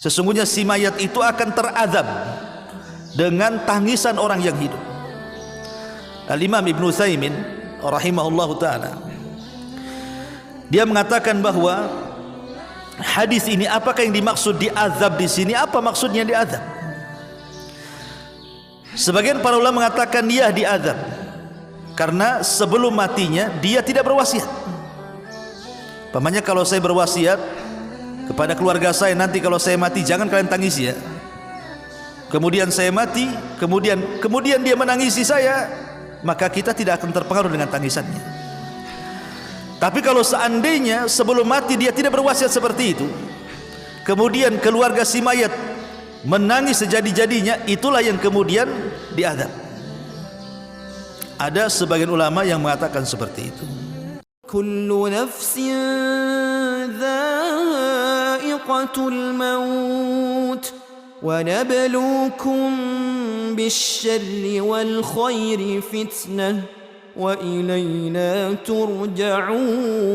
Sesungguhnya si mayat itu akan terazab dengan tangisan orang yang hidup. Al-Imam Ibnu Utsaimin rahimahullahu taala, dia mengatakan bahwa hadis ini, apakah yang dimaksud diazab di sini? Apa maksudnya diazab? Sebagian para ulama mengatakan dia diazab karena sebelum matinya dia tidak berwasiat. Pamannya, kalau saya berwasiat kepada keluarga saya, nanti kalau saya mati jangan kalian tangisi ya. Kemudian saya mati, kemudian dia menangisi saya, maka kita tidak akan terpengaruh dengan tangisannya. Tapi kalau seandainya sebelum mati dia tidak berwasiat seperti itu, kemudian keluarga si mayat menangis sejadi-jadinya, itulah yang kemudian diazab. Ada sebagian ulama yang mengatakan seperti itu. Kullu nafsin dha'iqatul maut wa nabluukum bisyarri wal khairi fitnah wa ilayna turja'un.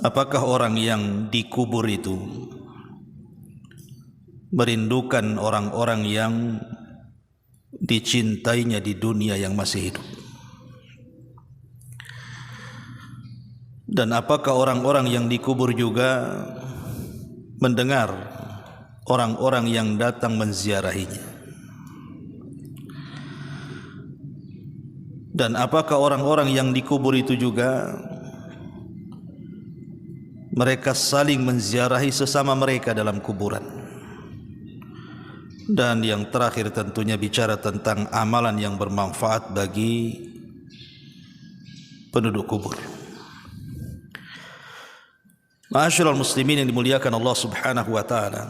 Apakah orang yang dikubur itu merindukan orang-orang yang dicintainya di dunia yang masih hidup? Dan apakah orang-orang yang dikubur juga mendengar orang-orang yang datang menziarahinya? Dan apakah orang-orang yang dikubur itu juga mereka saling menziarahi sesama mereka dalam kuburan? Dan yang terakhir tentunya bicara tentang amalan yang bermanfaat bagi penduduk kubur. Ma'asyiral muslimin yang dimuliakan Allah Subhanahu wa taala,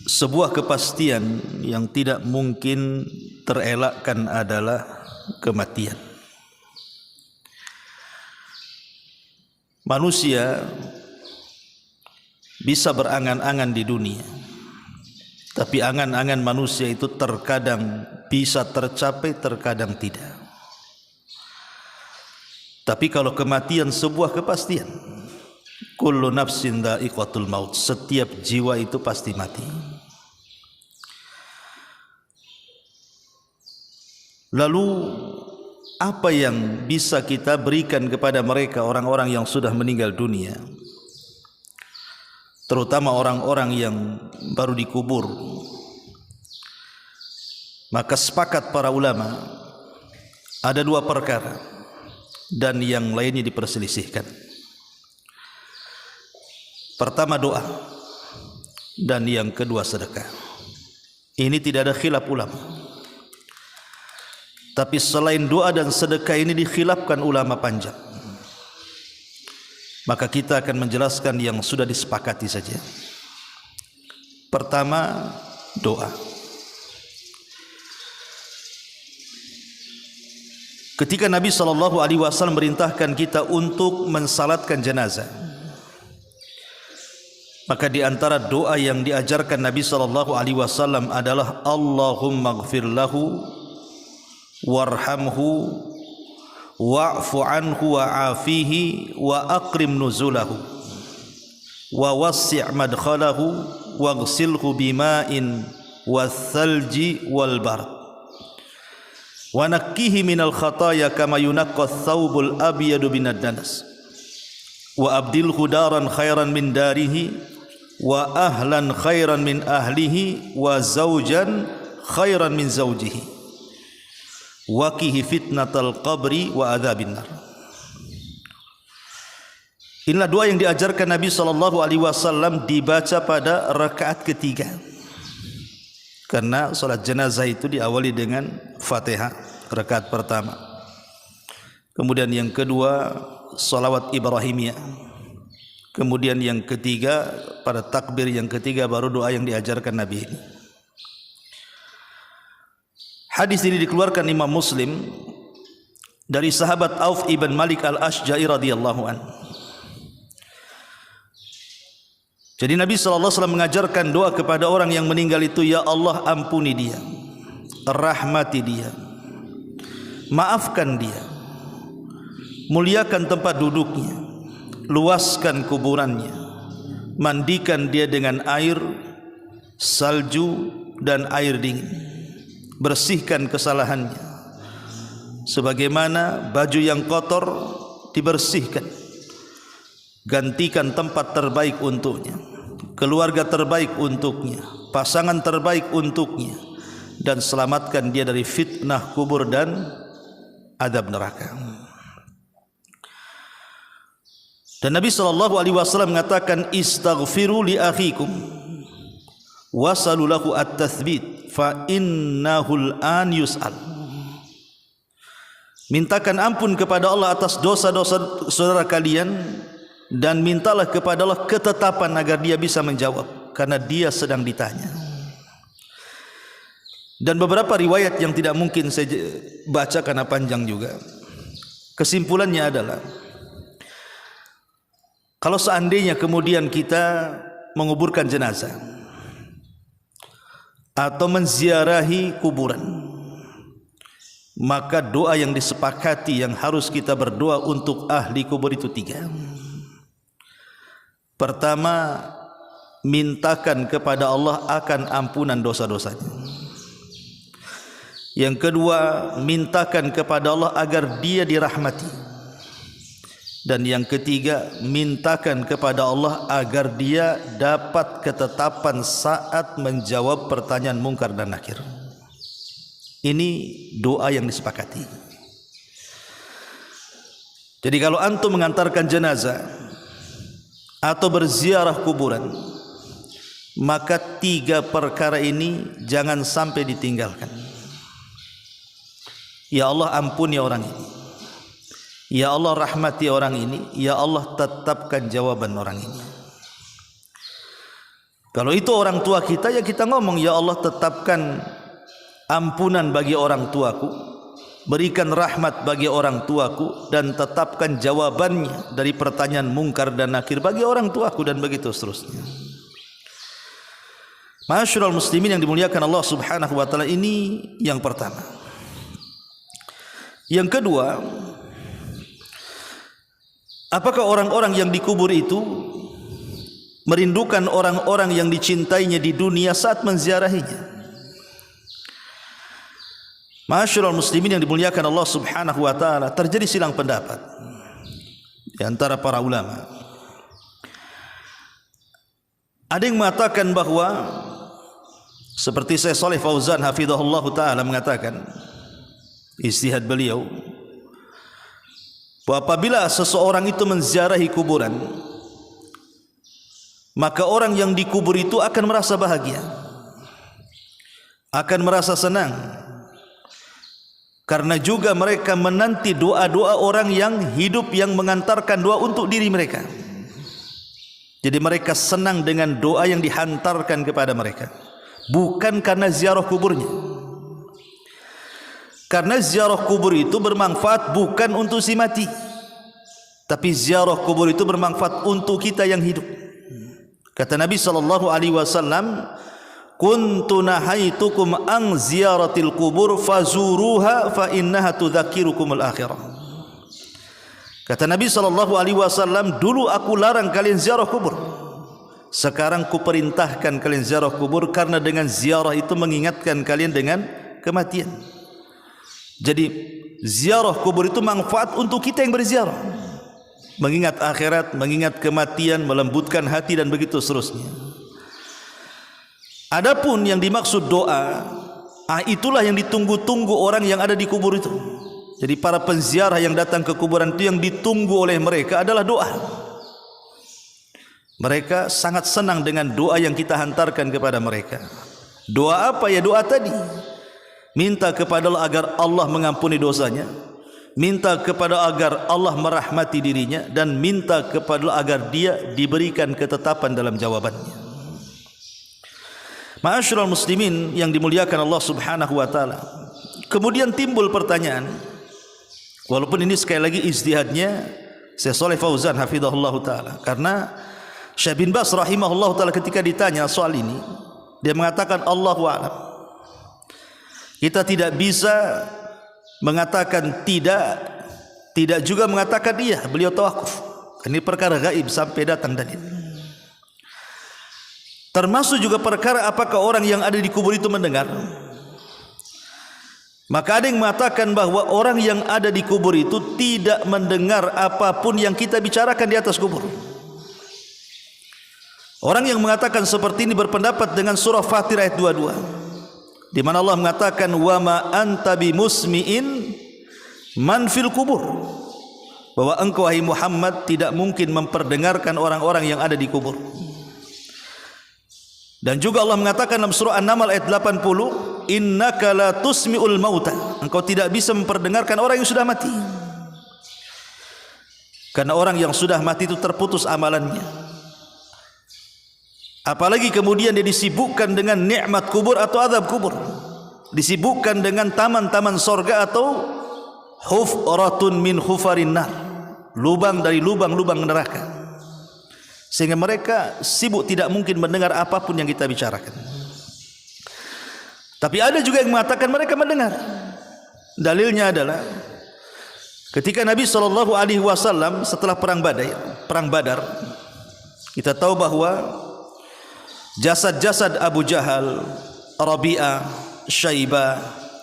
sebuah kepastian yang tidak mungkin terelakkan adalah kematian. Manusia bisa berangan-angan di dunia, tapi angan-angan manusia itu terkadang bisa tercapai, terkadang tidak. Tapi kalau kematian sebuah kepastian, kullu nafsin dha'iqatul maut, setiap jiwa itu pasti mati. Lalu apa yang bisa kita berikan kepada mereka, orang-orang yang sudah meninggal dunia, terutama orang-orang yang baru dikubur? Maka sepakat para ulama ada dua perkara, dan yang lainnya diperselisihkan. Pertama doa, dan yang kedua sedekah. Ini tidak ada khilaf ulama. Tapi selain doa dan sedekah ini dikhilafkan ulama panjang. Maka kita akan menjelaskan yang sudah disepakati saja. Pertama, doa. Ketika Nabi SAW merintahkan kita untuk mensalatkan jenazah, maka di antara doa yang diajarkan Nabi SAW adalah Allahumma ighfir lahu warhamhu wa'fu anhu wa'afihi wa akrim nuzulahu wa wassi' madkhalahu waghsilhu bima'in wath-thalji wal barad wa nakkihi minal khataya kama yunaqqa ath-thawbul abyadu minad danas wa abdilhu daran khairan min darihi wa ahlan khairan min ahlihi wa zawjan khairan min zawjihi waqihi fitnatal qabri wa adzabin nar. Inilah doa yang diajarkan Nabi SAW dibaca pada rakaat ketiga, karena salat jenazah itu diawali dengan Fatihah rakaat pertama, kemudian yang kedua salawat Ibrahimiyah, kemudian yang ketiga pada takbir yang ketiga baru doa yang diajarkan Nabi ini. Hadis ini dikeluarkan Imam Muslim dari sahabat Auf ibn Malik al-Ashja'i radhiyallahu an. Jadi Nabi SAW mengajarkan doa kepada orang yang meninggal itu, ya Allah ampuni dia, rahmati dia, maafkan dia, muliakan tempat duduknya, luaskan kuburannya, mandikan dia dengan air, salju dan air dingin, bersihkan kesalahannya, sebagaimana baju yang kotor dibersihkan, gantikan tempat terbaik untuknya, keluarga terbaik untuknya, pasangan terbaik untuknya, dan selamatkan dia dari fitnah kubur dan azab neraka. Dan Nabi SAW mengatakan, istaghfiru li akhikum wasalu lahu at-tathbit fa innahu al-an yus'al. Mintakan ampun kepada Allah atas dosa-dosa saudara kalian, dan mintalah kepada Allah ketetapan agar dia bisa menjawab, karena dia sedang ditanya. Dan beberapa riwayat yang tidak mungkin saya baca karena panjang juga, kesimpulannya adalah, kalau seandainya kemudian kita menguburkan jenazah atau menziarahi kuburan, maka doa yang disepakati yang harus kita berdoa untuk ahli kubur itu 3. Pertama, mintakan kepada Allah akan ampunan dosa-dosanya. Yang kedua, mintakan kepada Allah agar dia dirahmati. Dan yang ketiga, mintakan kepada Allah agar dia dapat ketetapan saat menjawab pertanyaan mungkar dan nakir. Ini doa yang disepakati. Jadi kalau antum mengantarkan jenazah atau berziarah kuburan, maka 3 perkara ini jangan sampai ditinggalkan. Ya Allah ampuni orang ini, ya Allah rahmati orang ini, ya Allah tetapkan jawaban orang ini. Kalau itu orang tua kita, ya kita ngomong, ya Allah tetapkan ampunan bagi orang tuaku, berikan rahmat bagi orang tuaku, dan tetapkan jawabannya dari pertanyaan mungkar dan nakir bagi orang tuaku, dan begitu seterusnya. Ma'asyiral muslimin yang dimuliakan Allah Subhanahu wa taala, ini yang pertama. Yang kedua, apakah orang-orang yang dikubur itu merindukan orang-orang yang dicintainya di dunia saat menziarahinya? Ma'asyiral muslimin yang dimuliakan Allah Subhanahu wa taala, terjadi silang pendapat di antara para ulama. Ada yang mengatakan bahwa, seperti Syekh Shalih Fauzan hafizahullah taala mengatakan, istihad beliau, bahwa apabila seseorang itu menziarahi kuburan, maka orang yang dikubur itu akan merasa bahagia, akan merasa senang, karena juga mereka menanti doa-doa orang yang hidup yang mengantarkan doa untuk diri mereka. Jadi mereka senang dengan doa yang dihantarkan kepada mereka, bukan karena ziarah kuburnya. Karena ziarah kubur itu bermanfaat bukan untuk si mati, tapi ziarah kubur itu bermanfaat untuk kita yang hidup. Kata Nabi SAW, kuntu nahaitukum an ziyaratil kubur fazuruha fa innaha tudzakirukumul akhirah. Kata Nabi SAW, dulu aku larang kalian ziarah kubur, sekarang ku perintahkan kalian ziarah kubur, karena dengan ziarah itu mengingatkan kalian dengan kematian. Jadi ziarah kubur itu manfaat untuk kita yang berziarah, mengingat akhirat, mengingat kematian, melembutkan hati, dan begitu seterusnya. Adapun yang dimaksud doa, itulah yang ditunggu-tunggu orang yang ada di kubur itu. Jadi para penziarah yang datang ke kuburan itu, yang ditunggu oleh mereka adalah doa. Mereka sangat senang dengan doa yang kita hantarkan kepada mereka. Doa apa ya? Doa tadi, minta kepada Allah agar Allah mengampuni dosanya, minta kepada agar Allah merahmati dirinya, dan minta kepada Allah agar dia diberikan ketetapan dalam jawabannya. Ma'asyiral muslimin yang dimuliakan Allah Subhanahu wa taala, kemudian timbul pertanyaan, walaupun ini sekali lagi ijtihadnya Syekh Shalih Fauzan hafizahullah taala, karena Syekh bin Baz rahimahullah ta'ala ketika ditanya soal ini, dia mengatakan Allahu a'lam. Kita tidak bisa mengatakan tidak juga mengatakan iya. Beliau tawakuf. Ini perkara gaib sampai datang dalil. Termasuk juga perkara apakah orang yang ada di kubur itu mendengar. Maka ada yang mengatakan bahwa orang yang ada di kubur itu tidak mendengar apapun yang kita bicarakan di atas kubur. Orang yang mengatakan seperti ini berpendapat dengan surah Fatir ayat 22. Di mana Allah mengatakan wa ma anta bimusmi'in man fil kubur, bahwa engkau wahai Muhammad tidak mungkin memperdengarkan orang-orang yang ada di kubur. Dan juga Allah mengatakan dalam surah An-Naml ayat 80, innaka la tusmi'ul mauta, engkau tidak bisa memperdengarkan orang yang sudah mati. Karena orang yang sudah mati itu terputus amalannya. Apalagi kemudian dia disibukkan dengan nikmat kubur atau azab kubur, disibukkan dengan taman-taman sorga atau hufratun min hufarin nar, lubang dari lubang-lubang neraka, sehingga mereka sibuk tidak mungkin mendengar apapun yang kita bicarakan. Tapi ada juga yang mengatakan mereka mendengar. Dalilnya adalah ketika Nabi SAW setelah perang Badar, kita tahu bahwa jasad-jasad Abu Jahal, Rabi'ah, Syaibah,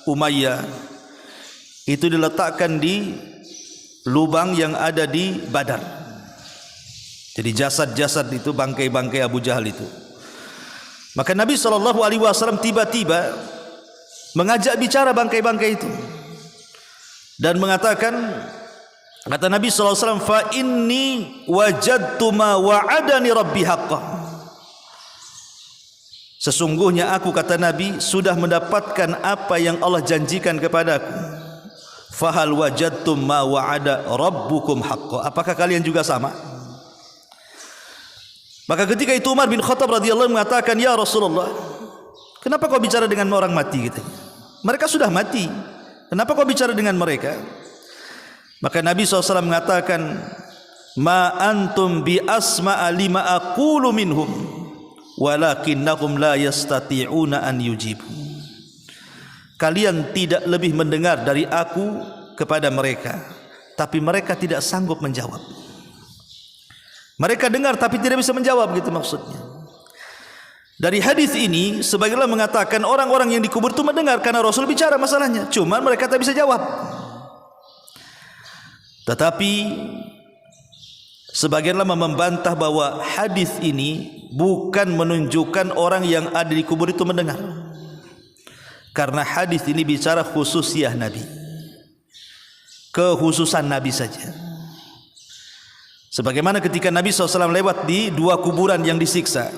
Umayyah itu diletakkan di lubang yang ada di Badar. Jadi jasad-jasad itu, bangkai-bangkai Abu Jahal itu. Maka Nabi SAW tiba-tiba mengajak bicara bangkai-bangkai itu dan mengatakan, kata Nabi SAW, fa inni wajadtu ma wa'adani rabbi haqqan, sesungguhnya aku, kata Nabi, sudah mendapatkan apa yang Allah janjikan kepadaku. Fahal wajadtum ma wa'ada rabbukum haqqan, apakah kalian juga sama? Maka ketika itu Umar bin Khattab radhiyallahu anhu mengatakan, ya Rasulullah, kenapa kau bicara dengan orang mati gitu? Mereka sudah mati, kenapa kau bicara dengan mereka? Maka Nabi SAW mengatakan, ma antum bi asma'a lima aqulu minhum walakinnakum la yastati'una an yujibu. Kalian tidak lebih mendengar dari aku kepada mereka, tapi mereka tidak sanggup menjawab. Mereka dengar tapi tidak bisa menjawab, gitu maksudnya. Dari hadis ini sebagian mengatakan orang-orang yang dikubur itu mendengar karena Rasul bicara masalahnya, cuma mereka tak bisa jawab. Tetapi sebagian ulama membantah bahwa hadis ini bukan menunjukkan orang yang ada di kubur itu mendengar, karena hadis ini bicara khususiyah Nabi, kekhususan Nabi saja. Sebagaimana ketika Nabi SAW lewat di dua kuburan yang disiksa,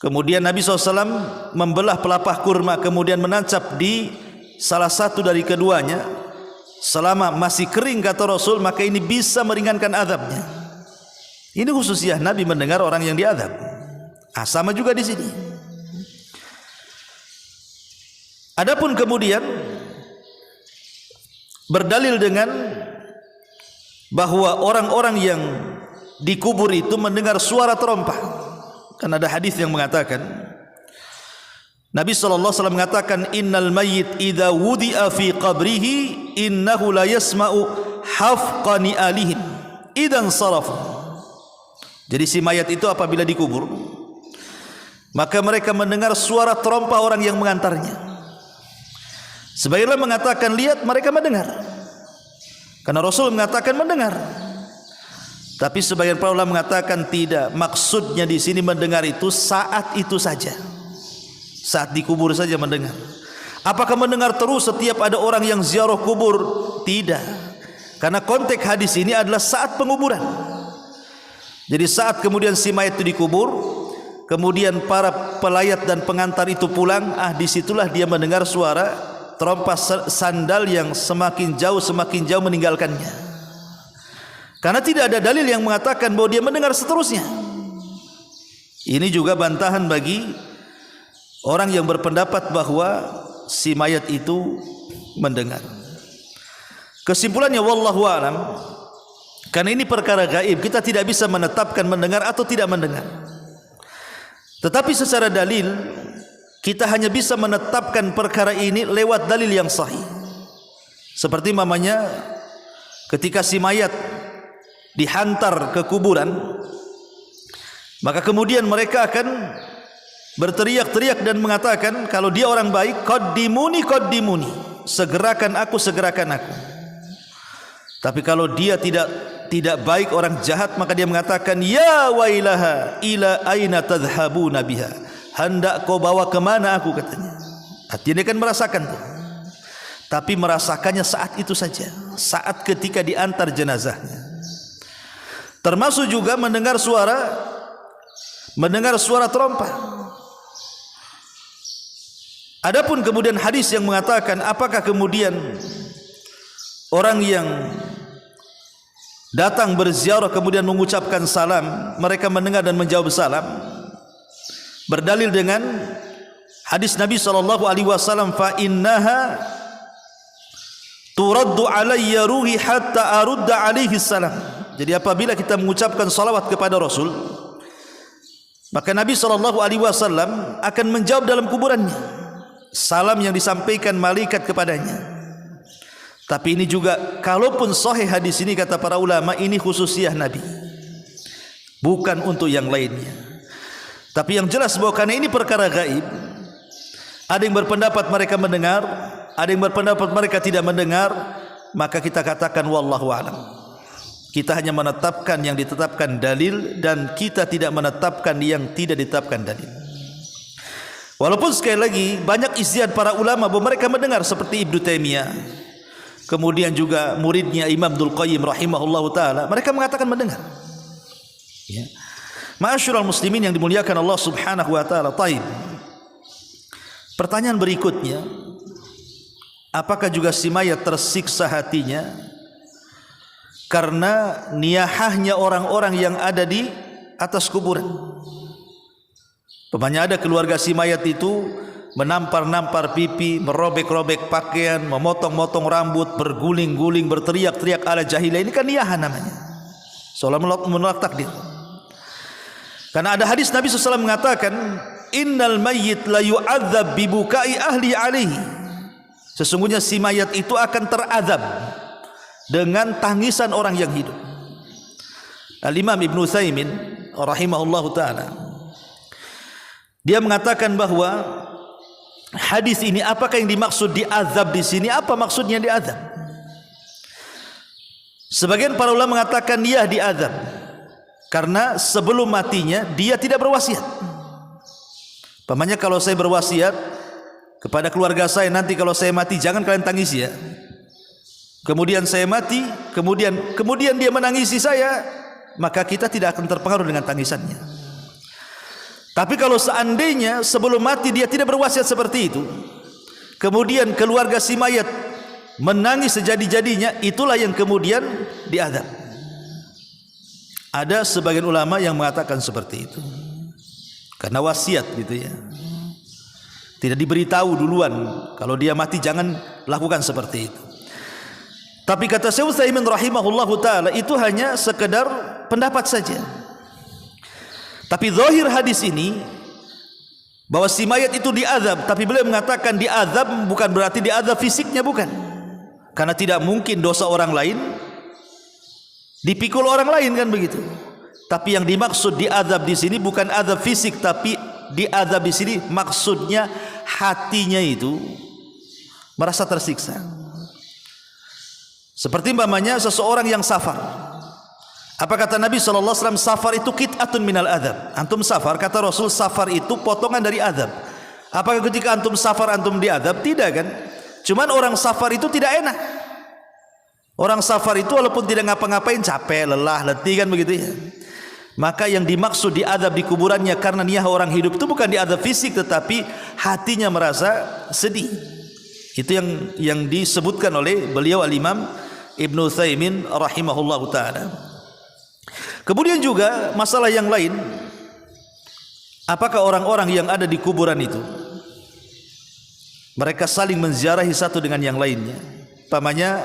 kemudian Nabi SAW membelah pelepah kurma, kemudian menancap di salah satu dari keduanya. Selama masih kering, kata Rasul, maka ini bisa meringankan azabnya. Ini khususnya Nabi mendengar orang yang diazab. Sama juga di sini. Adapun kemudian berdalil dengan bahwa orang-orang yang dikubur itu mendengar suara terompah, kan ada hadis yang mengatakan, Nabi SAW mengatakan, innal mayyit idza wudi'a fi qabrihi innahu la yasma'u hafqani alihim idan sarafu. Jadi si mayat itu apabila dikubur, maka mereka mendengar suara terompah orang yang mengantarnya. Sebagian mengatakan, lihat, mereka mendengar, karena Rasul mengatakan mendengar. Tapi sebagian para ulama mengatakan tidak, maksudnya di sini mendengar itu saat itu saja, saat dikubur saja mendengar. Apakah mendengar terus setiap ada orang yang ziarah kubur? Tidak, karena konteks hadis ini adalah saat penguburan. Jadi saat kemudian si mayat itu dikubur, kemudian para pelayat dan pengantar itu pulang, disitulah dia mendengar suara terompah sandal yang semakin jauh meninggalkannya. Karena tidak ada dalil yang mengatakan bahwa dia mendengar seterusnya. Ini juga bantahan bagi orang yang berpendapat bahwa si mayat itu mendengar. Kesimpulannya wallahu a'lam, Karena ini perkara gaib, kita tidak bisa menetapkan mendengar atau tidak mendengar. Tetapi secara dalil kita hanya bisa menetapkan perkara ini lewat dalil yang sahih. Seperti mamanya ketika si mayat dihantar ke kuburan, maka kemudian mereka akan berteriak-teriak dan mengatakan, kalau dia orang baik, qaddimuni qaddimuni, segerakan aku, segerakan aku. Tapi kalau dia tidak baik, orang jahat, maka dia mengatakan, ya wailaha ila aina tadhhabuna biha, hendak kau bawa kemana aku, katanya. Artinya dia kan merasakan tuh, tapi merasakannya saat itu saja, saat ketika diantar jenazahnya. Termasuk juga mendengar suara trompa. Adapun kemudian hadis yang mengatakan apakah kemudian orang yang datang berziarah kemudian mengucapkan salam, mereka mendengar dan menjawab salam, berdalil dengan hadis Nabi SAW, fa innaha turaddu alayya ruhi hatta arudda alaihi salam. Jadi apabila kita mengucapkan salawat kepada Rasul, maka Nabi SAW akan menjawab dalam kuburannya salam yang disampaikan malaikat kepadanya. Tapi ini juga, kalaupun sahih hadis ini, kata para ulama, ini khususiyah Nabi, bukan untuk yang lainnya. Tapi yang jelas bahwa karena ini perkara gaib, ada yang berpendapat mereka mendengar, ada yang berpendapat mereka tidak mendengar, maka kita katakan wallahu a'lam. Kita hanya menetapkan yang ditetapkan dalil, dan kita tidak menetapkan yang tidak ditetapkan dalil. Walaupun sekali lagi banyak ijtihad para ulama bahwa mereka mendengar, seperti Ibnu Taimiyah, kemudian juga muridnya Imam Ibnul Qayyim rahimahullahu taala, mereka mengatakan mendengar. Ya. Ma'asyiral muslimin yang dimuliakan Allah Subhanahu wa taala. Taib. Pertanyaan berikutnya, apakah juga si mayat tersiksa hatinya karena niyahahnya orang-orang yang ada di atas kuburan? Pemanya ada keluarga si mayat itu menampar-nampar pipi, merobek-robek pakaian, memotong-motong rambut, berguling-guling, berteriak-teriak ala jahiliyah. Ini kan niyahan namanya, seolah menolak takdir. Karena ada hadis Nabi SAW mengatakan, innal mayyit la yu'adzab bibukai ahli alaihi, sesungguhnya si mayat itu akan terazab dengan tangisan orang yang hidup. Al-Imam Ibnu Utsaimin rahimahullahu taala, dia mengatakan bahwa hadis ini, apakah yang dimaksud diazab di sini? Apa maksudnya diazab? Sebagian para ulama mengatakan dia diazab karena sebelum matinya dia tidak berwasiat. Pamannya, kalau saya berwasiat kepada keluarga saya, nanti kalau saya mati jangan kalian tangisi ya. Kemudian saya mati, kemudian dia menangisi saya, maka kita tidak akan terpengaruh dengan tangisannya. Tapi kalau seandainya sebelum mati dia tidak berwasiat seperti itu, kemudian keluarga si mayat menangis sejadi-jadinya, itulah yang kemudian diazab. Ada sebagian ulama yang mengatakan seperti itu, karena wasiat gitu ya, tidak diberitahu duluan kalau dia mati jangan lakukan seperti itu. Tapi kata Syekh Utsaimin rahimahullahu taala, itu hanya sekedar pendapat saja. Tapi zahir hadis ini bahwa si mayat itu diazab, tapi beliau mengatakan diazab bukan berarti diazab fisiknya, bukan. Karena tidak mungkin dosa orang lain dipikul orang lain, kan begitu. Tapi yang dimaksud diazab di sini bukan azab fisik, tapi diazab di sini maksudnya hatinya itu merasa tersiksa. Seperti umpamanya seseorang yang safar. Apa kata Nabi SAW? Safar itu qit'atun minal adab. Antum safar, kata Rasul, safar itu potongan dari adab. Apakah ketika antum safar antum diadab? Tidak kan? Cuman orang safar itu tidak enak. Orang safar itu walaupun tidak ngapa-ngapain, capek, lelah, letih, kan begitu ya. Maka yang dimaksud diadab di kuburannya karena niyah orang hidup itu bukan diadab fisik, tetapi hatinya merasa sedih. Itu yang disebutkan oleh beliau Al-Imam Ibnu Utsaimin rahimahullahu taala. Kemudian juga masalah yang lain, apakah orang-orang yang ada di kuburan itu mereka saling menziarahi satu dengan yang lainnya? Pamannya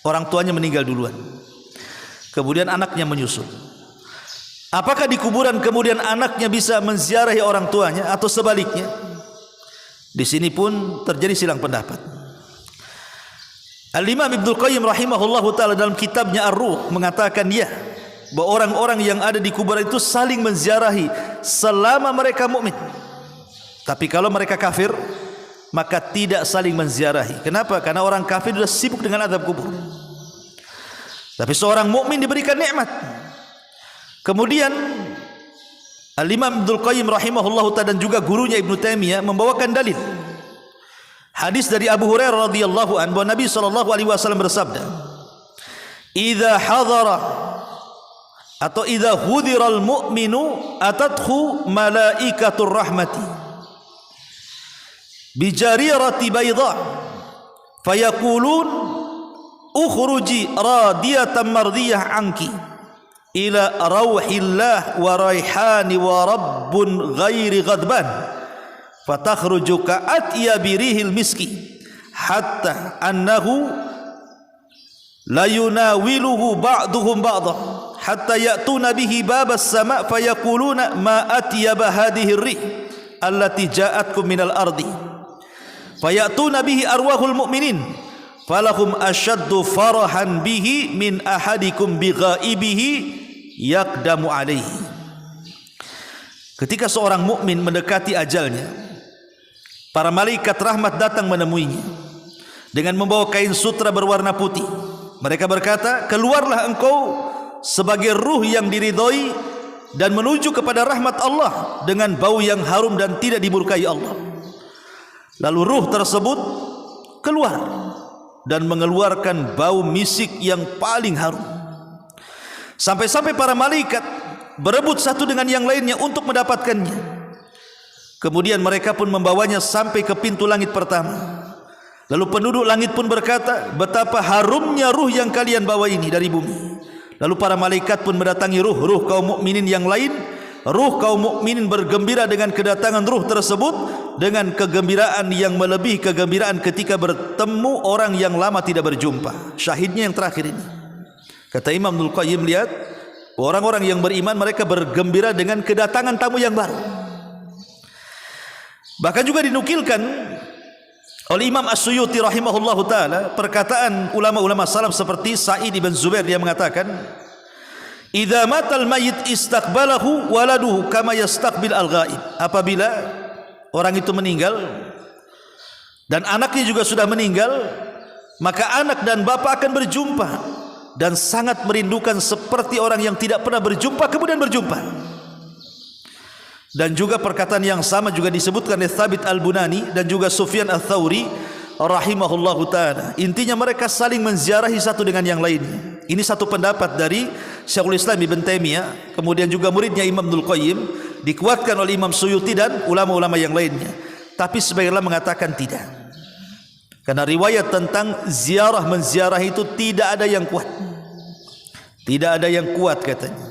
orang tuanya meninggal duluan, kemudian anaknya menyusul. Apakah di kuburan kemudian anaknya bisa menziarahi orang tuanya atau sebaliknya? Di sini pun terjadi silang pendapat. Al-Imam Ibnu Qayyim rahimahullahu taala dalam kitabnya Ar-Ruh mengatakan bahwa orang-orang yang ada di kuburan itu saling menziarahi selama mereka mukmin. Tapi kalau mereka kafir, maka tidak saling menziarahi. Kenapa? Karena orang kafir sudah sibuk dengan azab kubur. Tapi seorang mukmin diberikan nikmat. Kemudian Al-Imam Ibnu Qayyim rahimahullahu taala dan juga gurunya Ibnu Taimiyah membawakan dalil hadis dari Abu Hurairah radhiyallahu anhu bahwa Nabi sallallahu alaihi wasallam bersabda, "Idza hadara atau idza hudiral mu'minu atathu malaikatur rahmati bi jarirati bayda fayaqulun ukhruji radiyatan mardiyah anki ila rauhillah wa raihani wa rabbun ghairi ghadban fatakhruju ka'atya birihil miski hatta annahu la yunawiluhu ba'duhum ba'dah hatta ya'tuna bihi babas sama' fayaquluna ma atyaba hadhihi ar-rih allati ja'atkum minal ardi faya'tuna bihi arwahul mu'minin falahum ashaddu farahan bihi min ahadikum bighaibihi yaqdamu alaihi." Ketika seorang mukmin mendekati ajalnya, para malaikat rahmat datang menemuinya dengan membawa kain sutra berwarna putih. Mereka berkata, "Keluarlah engkau sebagai ruh yang diridhoi dan menuju kepada rahmat Allah dengan bau yang harum dan tidak dimurkai Allah." Lalu ruh tersebut keluar dan mengeluarkan bau misik yang paling harum. Sampai-sampai para malaikat berebut satu dengan yang lainnya untuk mendapatkannya. Kemudian mereka pun membawanya sampai ke pintu langit pertama. Lalu penduduk langit pun berkata, "Betapa harumnya ruh yang kalian bawa ini dari bumi." Lalu para malaikat pun mendatangi ruh kaum mukminin yang lain. Ruh kaum mukminin bergembira dengan kedatangan ruh tersebut dengan kegembiraan yang melebihi kegembiraan ketika bertemu orang yang lama tidak berjumpa. Syahidnya yang terakhir ini. Kata Imam Ibnu Qayyim, lihat, orang-orang yang beriman mereka bergembira dengan kedatangan tamu yang baru. Bahkan juga dinukilkan oleh Imam As-Suyuti rahimahullahu taala perkataan ulama-ulama salaf seperti Sa'id bin Zubair, dia mengatakan, "Idza matal mayyit istaqbalahu waladuhu kama yastaqbil al-ghaib." Apabila orang itu meninggal dan anaknya juga sudah meninggal, maka anak dan bapa akan berjumpa dan sangat merindukan seperti orang yang tidak pernah berjumpa kemudian berjumpa. Dan juga perkataan yang sama juga disebutkan oleh Thabit Al-Bunani dan juga Sufyan Ats-Tsauri rahimahullahu taala. Intinya mereka saling menziarahi satu dengan yang lainnya. Ini satu pendapat dari Syekhul Islam Ibnu Taimiyah, kemudian juga muridnya Imam Ibnu Qayyim, dikuatkan oleh Imam Suyuti dan ulama-ulama yang lainnya. Tapi sebagian ulama mengatakan tidak. Karena riwayat tentang ziarah menziarah itu tidak ada yang kuat. Tidak ada yang kuat katanya.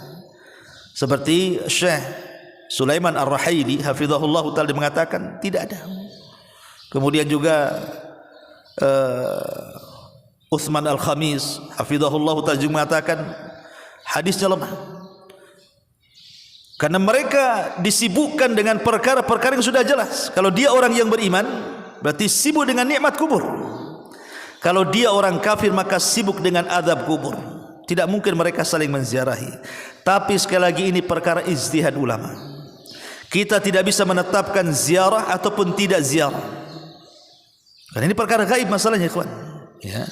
Seperti Syekh Sulaiman Ar-Rahaili hafizahullah ta'ala mengatakan tidak ada. Kemudian juga Utsman Al-Khamis hafizahullah ta'ala juga mengatakan hadisnya lemah. Karena mereka disibukkan dengan perkara-perkara yang sudah jelas. Kalau dia orang yang beriman, berarti sibuk dengan nikmat kubur. Kalau dia orang kafir, maka sibuk dengan azab kubur. Tidak mungkin mereka saling menziarahi. Tapi sekali lagi ini perkara ijtihad ulama. Kita tidak bisa menetapkan ziarah ataupun tidak ziarah. Karena ini perkara gaib masalahnya, ikhwan. Ya.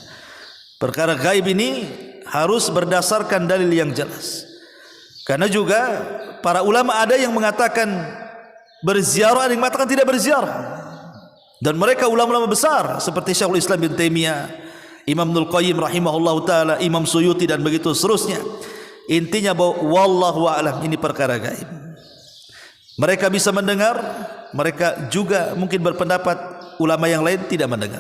Perkara gaib ini harus berdasarkan dalil yang jelas. Karena juga para ulama ada yang mengatakan berziarah, ada yang mengatakan tidak berziarah. Dan mereka ulama-ulama besar seperti Syekhul Islam bin Taimiyah, Imam Ibnu Qayyim rahimahullahu taala, Imam Suyuti dan begitu seterusnya. Intinya bahwa wallahu a'lam, ini perkara gaib. Mereka bisa mendengar, mereka juga mungkin berpendapat ulama yang lain tidak mendengar.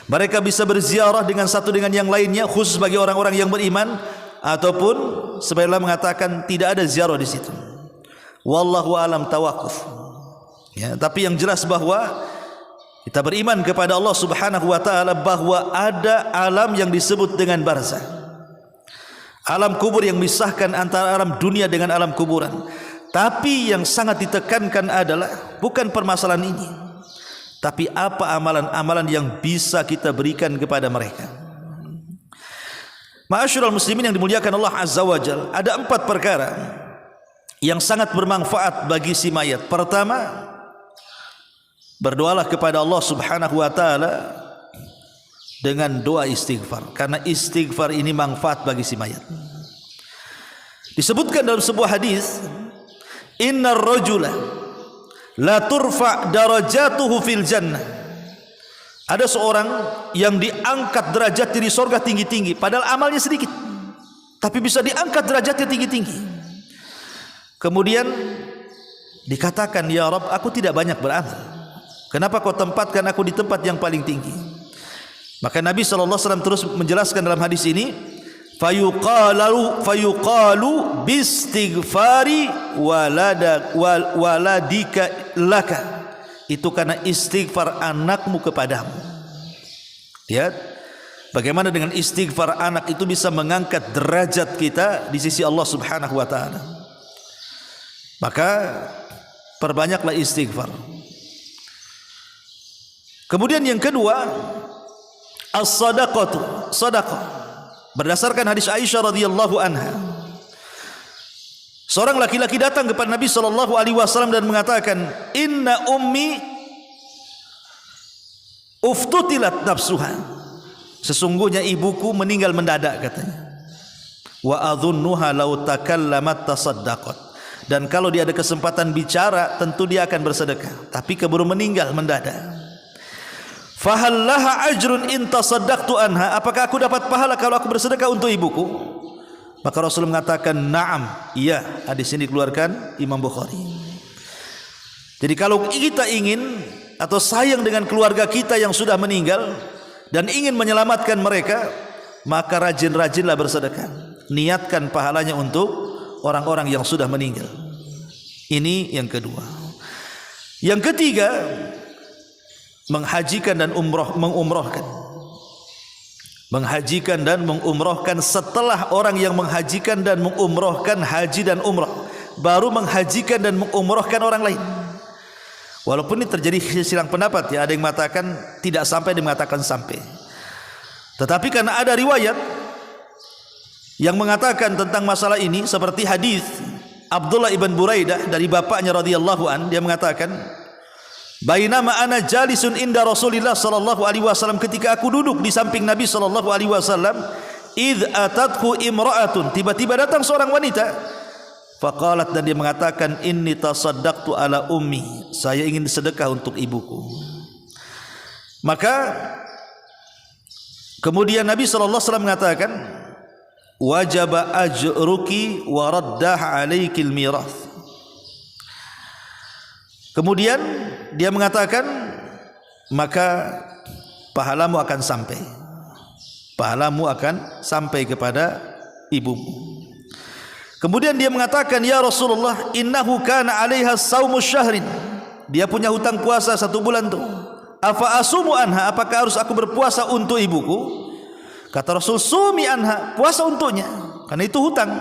Mereka bisa berziarah dengan satu dengan yang lainnya khusus bagi orang-orang yang beriman, ataupun sebagian mengatakan tidak ada ziarah di situ. Wallahu a'lam tawaquf. Ya, tapi yang jelas bahwa kita beriman kepada Allah Subhanahu wa taala bahwa ada alam yang disebut dengan barzakh. alam kubur yang memisahkan antara alam dunia dengan alam kuburan. Tapi yang sangat ditekankan adalah bukan permasalahan ini, tapi apa amalan-amalan yang bisa kita berikan kepada mereka. Ma'asyiral muslimin yang dimuliakan Allah Azza wa Jalla, ada 4 perkara yang sangat bermanfaat bagi si mayat. Pertama, berdoalah kepada Allah Subhanahu wa taala dengan doa istighfar, karena istighfar ini manfaat bagi si mayat. Disebutkan dalam sebuah hadis, innar rajula la turfa darajatuhu fil jannah. Ada seorang yang diangkat derajatnya di surga tinggi-tinggi, padahal amalnya sedikit, tapi bisa diangkat derajatnya tinggi-tinggi. Kemudian dikatakan, ya Rabb, aku tidak banyak beramal, kenapa kau tempatkan aku di tempat yang paling tinggi? Maka Nabi SAW terus menjelaskan dalam hadis ini, fayuqalu bistighfari waladika laka. Itu karena istighfar anakmu kepadamu. Lihat bagaimana dengan istighfar anak itu bisa mengangkat derajat kita di sisi Allah Subhanahu wa taala. Maka perbanyaklah istighfar. Kemudian yang kedua, as-sadaqatu, sedekah. Berdasarkan hadis Aisyah radhiyallahu anha, seorang laki-laki datang kepada Nabi sallallahu alaihi wasallam dan mengatakan, inna ummi uftutilat nafsuha. Sesungguhnya ibuku meninggal mendadak, katanya. Wa adhunnuha law takallamat tasaddaqat. Dan kalau dia ada kesempatan bicara, tentu dia akan bersedekah, tapi keburu meninggal mendadak. Fahallaha ajrun in tasaddaqtu anha. Apakah aku dapat pahala kalau aku bersedekah untuk ibuku? Maka Rasul mengatakan, na'am, iya. Hadis ini dikeluarkan Imam Bukhari. Jadi kalau kita ingin atau sayang dengan keluarga kita yang sudah meninggal dan ingin menyelamatkan mereka, maka rajin-rajinlah bersedekah. Niatkan pahalanya untuk orang-orang yang sudah meninggal. Ini yang kedua. Yang ketiga, menghajikan dan mengumrohkan. Menghajikan dan mengumrohkan. Setelah orang yang menghajikan dan mengumrohkan haji dan umroh, baru menghajikan dan mengumrohkan orang lain. Walaupun ini terjadi silang pendapat, ya, ada yang mengatakan tidak sampai, ada yang mengatakan sampai. Tetapi karena ada riwayat yang mengatakan tentang masalah ini, seperti hadis Abdullah ibn Buraidah dari bapaknya radhiyallahu an, dia mengatakan, bainama ana jalisun inda Rasulillah sallallahu alaihi wasallam, ketika aku duduk di samping Nabi sallallahu alaihi wasallam, id atathu imra'atun, tiba-tiba datang seorang wanita, faqalat, dan dia mengatakan, inni tasaddaqtu ala ummi, saya ingin sedekah untuk ibuku. Maka kemudian Nabi sallallahu alaihi wasallam mengatakan, wajaba ajruki wa raddah alaikil mirath. Kemudian dia mengatakan, maka pahalamu akan sampai. Pahalamu akan sampai kepada ibumu. Kemudian dia mengatakan, ya Rasulullah, innahu kana 'alaiha saumu syahrin. Dia punya hutang puasa 1 bulan tuh. Afa asumu anha, apakah harus aku berpuasa untuk ibuku? Kata Rasul, sumi anha, puasa untuknya, karena itu hutang.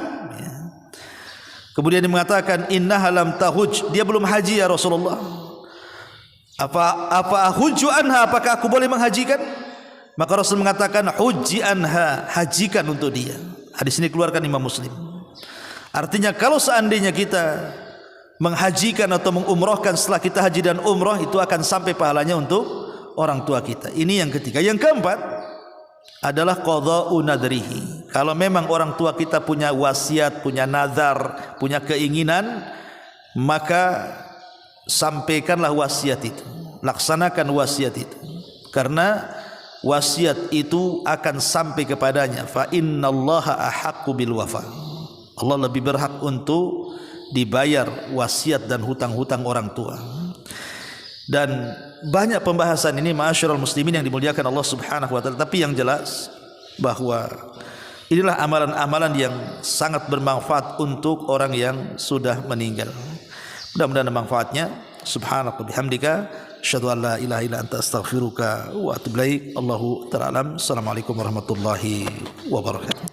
Kemudian dia mengatakan, innaha lam tahuj, dia belum haji ya Rasulullah. Apa ahujju anha, apakah aku boleh menghajikan? Maka Rasul mengatakan, hujji anha, hajikan untuk dia. Hadis ini keluarkan Imam Muslim. Artinya kalau seandainya kita menghajikan atau mengumrohkan setelah kita haji dan umroh, itu akan sampai pahalanya untuk orang tua kita. Ini yang ketiga. Yang keempat adalah qadha'u nadrihi. Kalau memang orang tua kita punya wasiat, punya nazar, punya keinginan, maka sampaikanlah wasiat itu, laksanakan wasiat itu, karena wasiat itu akan sampai kepadanya. Fa innallaha ahaqqu bil wafa. Allah lebih berhak untuk dibayar wasiat dan hutang-hutang orang tua. Dan banyak pembahasan ini ma'asyiral muslimin yang dimuliakan Allah Subhanahu wa taala, tapi yang jelas bahwa inilah amalan-amalan yang sangat bermanfaat untuk orang yang sudah meninggal. Mudah-mudahan manfaatnya. Subhanaka bihamdika asyhadu an la ilaha illa anta astaghfiruka wa atubu ilaik. Allahu ta'ala alam. Assalamualaikum warahmatullahi wabarakatuh.